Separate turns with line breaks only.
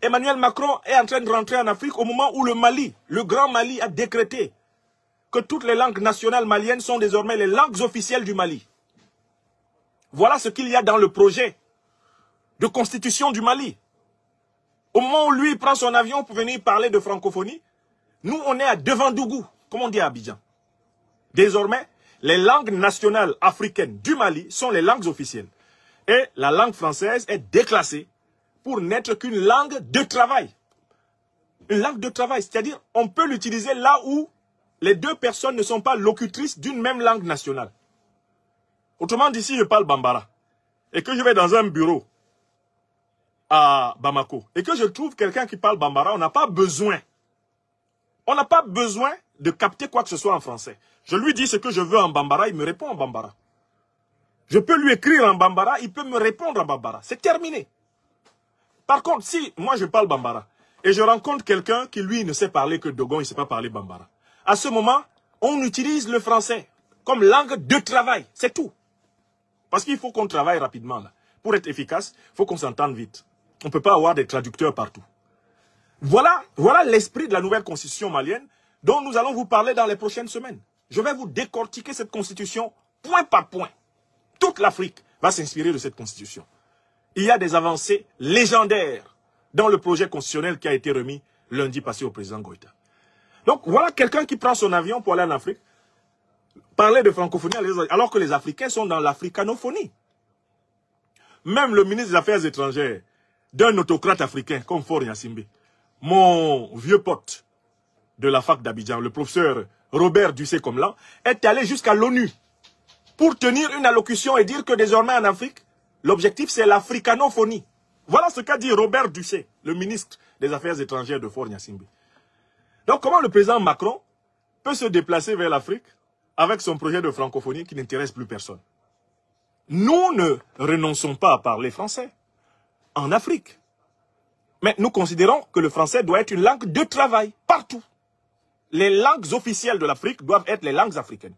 Emmanuel Macron est en train de rentrer en Afrique au moment où le Mali, le grand Mali, a décrété que toutes les langues nationales maliennes sont désormais les langues officielles du Mali. Voilà ce qu'il y a dans le projet de constitution du Mali. Au moment où lui prend son avion pour venir parler de francophonie, nous on est à Devandougou, comme on dit à Abidjan. Désormais, les langues nationales africaines du Mali sont les langues officielles. Et la langue française est déclassée pour n'être qu'une langue de travail. Une langue de travail, c'est-à-dire on peut l'utiliser là où les deux personnes ne sont pas locutrices d'une même langue nationale. Autrement dit, si je parle Bambara et que je vais dans un bureau à Bamako et que je trouve quelqu'un qui parle Bambara, on n'a pas besoin. On n'a pas besoin de capter quoi que ce soit en français. Je lui dis ce que je veux en Bambara, il me répond en Bambara. Je peux lui écrire en Bambara, il peut me répondre en Bambara. C'est terminé. Par contre, si moi je parle Bambara et je rencontre quelqu'un qui lui ne sait parler que Dogon, il ne sait pas parler Bambara. À ce moment, on utilise le français comme langue de travail. C'est tout. Parce qu'il faut qu'on travaille rapidement là. Pour être efficace, il faut qu'on s'entende vite. On ne peut pas avoir des traducteurs partout. Voilà l'esprit de la nouvelle constitution malienne dont nous allons vous parler dans les prochaines semaines. Je vais vous décortiquer cette constitution point par point. Toute l'Afrique va s'inspirer de cette constitution. Il y a des avancées légendaires dans le projet constitutionnel qui a été remis lundi passé au président Goïta. Donc voilà quelqu'un qui prend son avion pour aller en Afrique, parler de francophonie alors que les Africains sont dans l'africanophonie. Même le ministre des Affaires étrangères d'un autocrate africain comme Faure Gnassingbé, mon vieux pote de la fac d'Abidjan, le professeur Robert Dussé-Comlan, est allé jusqu'à l'ONU pour tenir une allocution et dire que désormais en Afrique, l'objectif c'est l'africanophonie. Voilà ce qu'a dit Robert Dussé, le ministre des Affaires étrangères de Faure Gnassingbé. Donc comment le président Macron peut se déplacer vers l'Afrique avec son projet de francophonie qui n'intéresse plus personne? Nous ne renonçons pas à parler français en Afrique. Mais nous considérons que le français doit être une langue de travail partout. Les langues officielles de l'Afrique doivent être les langues africaines.